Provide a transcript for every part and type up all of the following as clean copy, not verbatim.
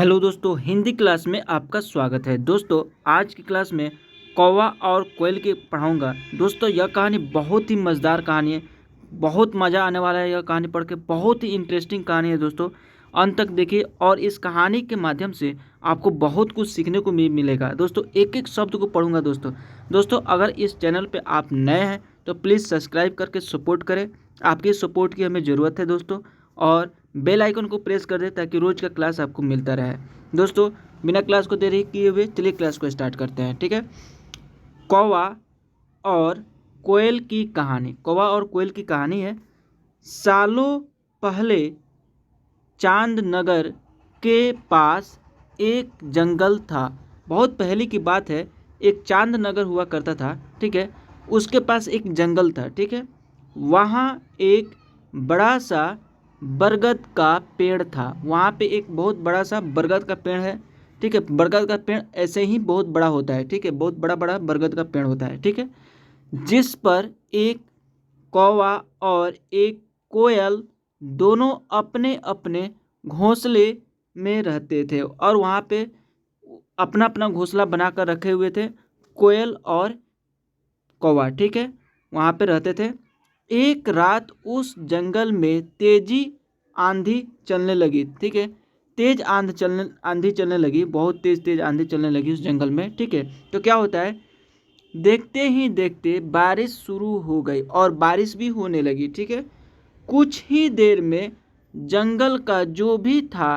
Hello दोस्तों, Hindi class में आपका स्वागत है। दोस्तों, आज की क्लास में कौवा और कोयल की पढ़ाऊंगा। दोस्तों, यह कहानी बहुत ही मज़ेदार कहानी है। बहुत मज़ा आने वाला है। यह कहानी पढ़ के बहुत ही इंटरेस्टिंग कहानी है। दोस्तों, अंत तक देखिए और इस कहानी के माध्यम से आपको बहुत कुछ सीखने को मिलेगा। दोस्तों, एक एक शब्द को पढ़ूंगा। दोस्तों, अगर इस चैनल पर आप नए हैं तो प्लीज़ सब्सक्राइब करके सपोर्ट करें। आपकी सपोर्ट की हमें ज़रूरत है दोस्तों। और बेल आइकन को प्रेस कर दें ताकि रोज़ का क्लास आपको मिलता रहे। दोस्तों, बिना क्लास को देरी किए हुए चलिए क्लास को स्टार्ट करते हैं। ठीक है। कौवा और कोयल की कहानी। कौवा और कोयल की कहानी है। सालों पहले चांद नगर के पास एक जंगल था। बहुत पहले की बात है। एक चांद नगर हुआ करता था। ठीक है। उसके पास एक जंगल था। ठीक है। वहाँ एक बड़ा सा बरगद का पेड़ था। वहाँ पे एक बहुत बड़ा सा बरगद का पेड़ है। ठीक है। बरगद का पेड़ ऐसे ही बहुत बड़ा होता है। ठीक है। बहुत बड़ा बड़ा बरगद का पेड़ होता है। ठीक है। जिस पर एक कौवा और एक कोयल दोनों अपने अपने घोंसले में रहते थे और वहाँ पे अपना अपना घोंसला बनाकर रखे हुए थे कोयल और कौवा। ठीक है। वहाँ पे रहते थे। एक रात उस जंगल में तेजी आंधी चलने लगी। ठीक है। तेज आंधी चलने लगी। बहुत तेज तेज आंधी चलने लगी उस जंगल में। ठीक है। तो क्या होता है, देखते ही देखते बारिश शुरू हो गई और बारिश भी होने लगी। ठीक है। कुछ ही देर में जंगल का जो भी था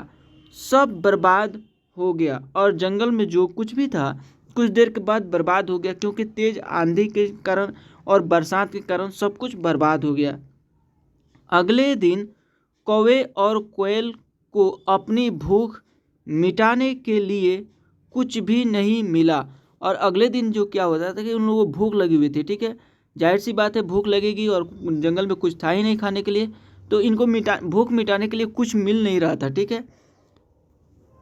सब बर्बाद हो गया और जंगल में जो कुछ भी था कुछ देर के बाद बर्बाद हो गया, क्योंकि तेज आंधी के कारण और बरसात के कारण सब कुछ बर्बाद हो गया। अगले दिन कौवे और कोयल को अपनी भूख मिटाने के लिए कुछ भी नहीं मिला। और अगले दिन जो क्या होता था कि उन लोगों को भूख लगी हुई थी। ठीक है। जाहिर सी बात है, भूख लगेगी और जंगल में कुछ था ही नहीं खाने के लिए, तो इनको भूख मिटाने के लिए कुछ मिल नहीं रहा था। ठीक है।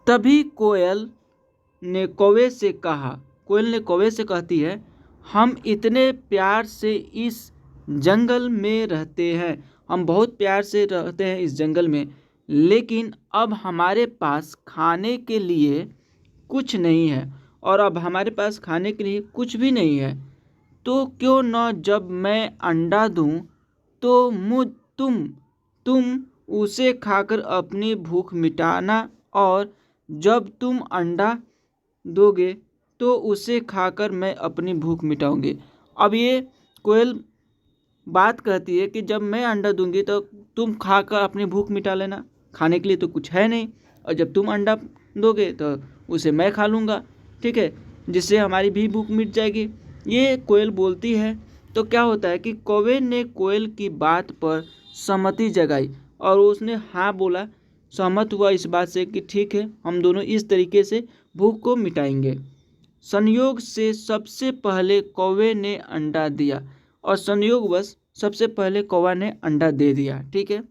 तभी कोयल ने कौवे से कहती है, हम इतने प्यार से इस जंगल में रहते हैं, हम बहुत प्यार से रहते हैं इस जंगल में, लेकिन अब हमारे पास खाने के लिए कुछ नहीं है और अब हमारे पास खाने के लिए कुछ भी नहीं है। तो क्यों न जब मैं अंडा दूं तो तुम उसे खाकर अपनी भूख मिटाना, और जब तुम अंडा दोगे तो उसे खाकर मैं अपनी भूख मिटाऊंगी। अब ये कोयल बात कहती है कि जब मैं अंडा दूंगी तो तुम खाकर अपनी भूख मिटा लेना, खाने के लिए तो कुछ है नहीं, और जब तुम अंडा दोगे तो उसे मैं खा लूँगा। ठीक है। जिससे हमारी भी भूख मिट जाएगी। ये कोयल बोलती है। तो क्या होता है कि कौवे ने कोयल की बात पर सहमति जगाई और उसने हाँ बोला, सहमत हुआ इस बात से कि ठीक है, हम दोनों इस तरीके से भूख को मिटाएंगे। संयोग से सबसे पहले कौवे ने अंडा दिया और संयोगवश सबसे पहले कौवा ने अंडा दे दिया। ठीक है।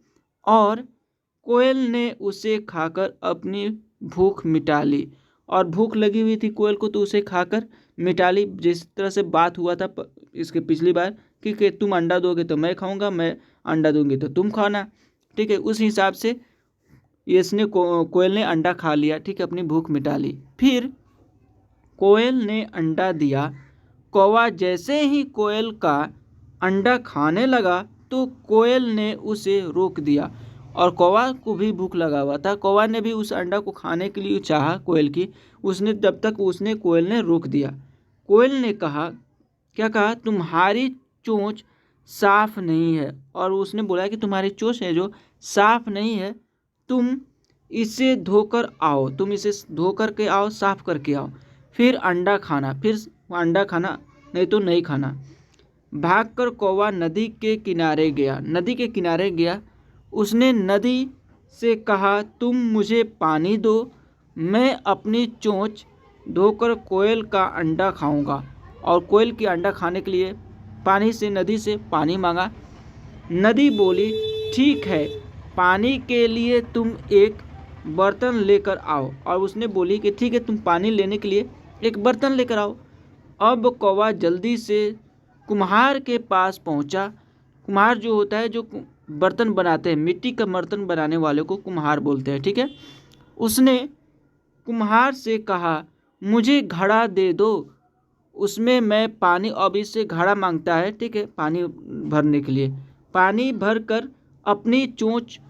और कोयल ने उसे खाकर अपनी भूख मिटा ली। और भूख लगी हुई थी कोयल को तो उसे खाकर मिटा ली। जिस तरह से बात हुआ था इसके पिछली बार कि तुम अंडा दोगे तो मैं खाऊंगा, मैं अंडा दूंगी तो तुम खाना। ठीक है। उस हिसाब से कोयल ने अंडा खा लिया। ठीक है। अपनी भूख मिटा ली। फिर कोयल ने अंडा दिया। कौवा जैसे ही कोयल का अंडा खाने लगा तो कोयल ने उसे रोक दिया। और कौवा को भी भूख लगा हुआ था। कौवा ने भी उस अंडा को खाने के लिए चाहा कोयल की, उसने जब तक कोयल ने रोक दिया। कोयल ने कहा, क्या कहा, तुम्हारी चोंच साफ नहीं है। और उसने बोला कि तुम्हारी चोंच है जो साफ नहीं है, तुम इसे धोकर आओ, तुम इसे धो करके आओ, साफ करके आओ, फिर अंडा खाना, नहीं तो नहीं खाना। भागकर कौवा नदी के किनारे गया। उसने नदी से कहा, तुम मुझे पानी दो, मैं अपनी चोंच धोकर कोयल का अंडा खाऊंगा। और कोयल की अंडा खाने के लिए नदी से पानी मांगा। नदी बोली, ठीक है, पानी के लिए तुम एक बर्तन लेकर आओ। और उसने बोली कि ठीक है, तुम पानी लेने के लिए एक बर्तन लेकर आओ। अब कौवा जल्दी से कुम्हार के पास पहुंचा। कुम्हार जो होता है, जो बर्तन बनाते हैं, मिट्टी का बर्तन बनाने वाले को कुम्हार बोलते हैं। ठीक है। उसने कुम्हार से कहा, मुझे घड़ा दे दो, उसमें मैं पानी, अब इससे घड़ा मांगता है, ठीक है, पानी भरने के लिए। पानी भर कर अपनी चोंच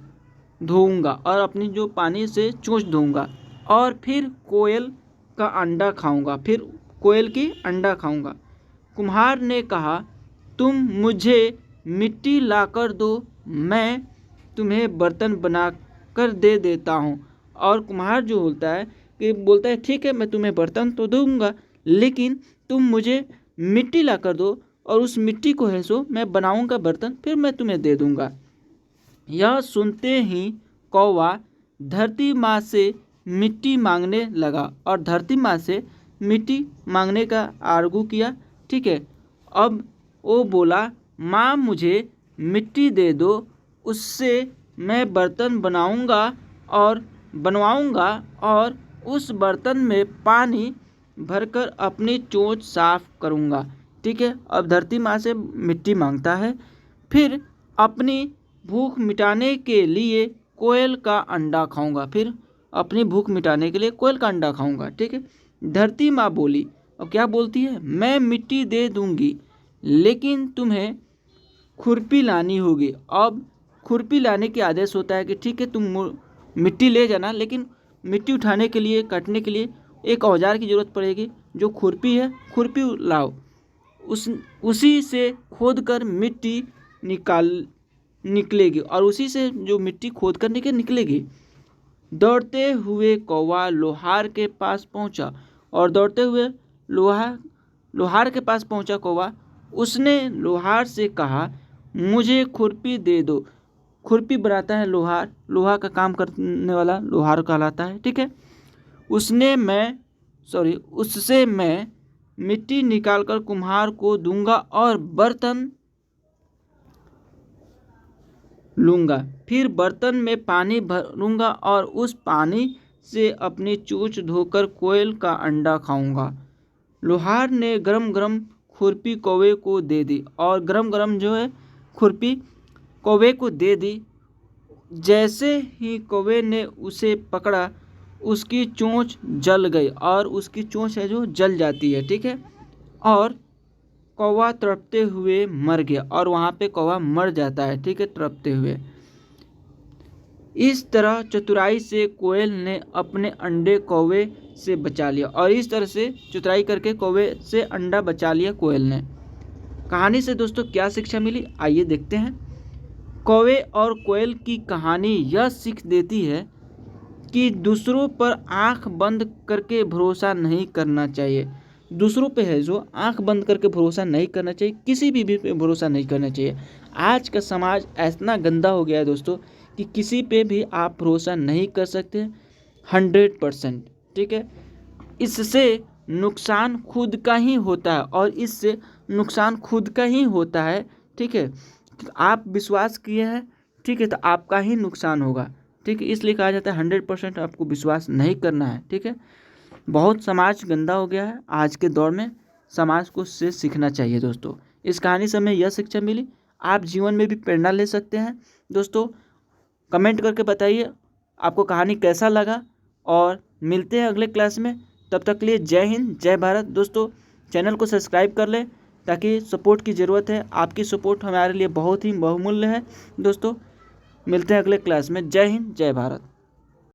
धोऊंगा, और अपनी जो पानी से चोंच धोऊंगा, और फिर कोयल का अंडा खाऊंगा, फिर कोयल की अंडा खाऊंगा। कुम्हार ने कहा, तुम मुझे मिट्टी लाकर दो, मैं तुम्हें बर्तन बना कर दे देता हूँ। और कुम्हार जो बोलता है ठीक है, मैं तुम्हें बर्तन तो दूंगा, लेकिन तुम मुझे मिट्टी लाकर दो, और उस मिट्टी को है सो मैं बनाऊंगा बर्तन, फिर मैं तुम्हें दे दूंगा। यह सुनते ही कौवा धरती माँ से मिट्टी मांगने लगा, और धरती माँ से मिट्टी मांगने का आरजू किया, ठीक है। अब वो बोला, माँ मुझे मिट्टी दे दो, उससे मैं बर्तन बनवाऊंगा और उस बर्तन में पानी भरकर अपनी चोंच साफ करूंगा, ठीक है। अब धरती माँ से मिट्टी मांगता है, फिर अपनी भूख मिटाने के लिए कोयल का अंडा खाऊंगा, फिर अपनी भूख मिटाने के लिए कोयल का अंडा खाऊंगा, ठीक है। धरती माँ बोली, अब क्या बोलती है, मैं मिट्टी दे दूंगी, लेकिन तुम्हें खुरपी लानी होगी। अब खुरपी लाने के आदेश होता है कि ठीक है, तुम मिट्टी ले जाना, लेकिन मिट्टी उठाने के लिए, काटने के लिए एक औजार की ज़रूरत पड़ेगी, जो खुरपी है, खुरपी लाओ। उसी से खोद कर मिट्टी निकलेगी, और उसी से जो मिट्टी खोद कर निकलेगी। दौड़ते हुए कौवा लोहार के पास पहुंचा, और दौड़ते हुए लोहार के पास पहुंचा कौवा। उसने लोहार से कहा, मुझे खुरपी दे दो। खुरपी बनाता है लोहार, लोहा का काम करने वाला लोहार कहलाता है, ठीक है। उससे मैं मिट्टी निकालकर कुम्हार को दूंगा और बर्तन लूँगा, फिर बर्तन में पानी भरूंगा और उस पानी से अपनी चोंच धोकर कोयल का अंडा खाऊंगा। लोहार ने गरम गरम खुरपी कौवे को दे दी, और गरम गरम जो है खुरपी कौवे को दे दी। जैसे ही कौवे ने उसे पकड़ा, उसकी चोंच जल गई, और उसकी चोंच है जो जल जाती है, ठीक है। और कौवा तड़पते हुए मर गया, और वहाँ पे कौवा मर जाता है, ठीक है, तड़पते हुए। इस तरह चतुराई से कोयल ने अपने अंडे कौवे से बचा लिया, और इस तरह से चतुराई करके कौवे से अंडा बचा लिया कोयल ने। कहानी से दोस्तों क्या शिक्षा मिली, आइए देखते हैं। कौवे और कोयल की कहानी यह सीख देती है कि दूसरों पर आंख बंद करके भरोसा नहीं करना चाहिए। दूसरों पे है जो आंख बंद करके भरोसा नहीं करना चाहिए, किसी भी पे भरोसा नहीं करना चाहिए। आज का समाज इतना गंदा हो गया है दोस्तों कि किसी पे भी आप भरोसा नहीं कर सकते 100%, ठीक है। इससे नुकसान खुद का ही होता है, और इससे नुकसान खुद का ही होता है, ठीक है। आप विश्वास किए हैं, ठीक है, तो आपका ही नुकसान होगा, ठीक है। इसलिए कहा जाता है 100% आपको विश्वास नहीं करना है, ठीक है। बहुत समाज गंदा हो गया है आज के दौर में, समाज को से सीखना चाहिए दोस्तों। इस कहानी से हमें यह शिक्षा मिली, आप जीवन में भी प्रेरणा ले सकते हैं दोस्तों। कमेंट करके बताइए आपको कहानी कैसा लगा, और मिलते हैं अगले क्लास में। तब तक के लिए जय हिंद, जय भारत दोस्तों। चैनल को सब्सक्राइब कर लें, ताकि सपोर्ट की ज़रूरत है, आपकी सपोर्ट हमारे लिए बहुत ही बहुमूल्य है दोस्तों। मिलते हैं अगले क्लास में। जय हिंद, जय भारत।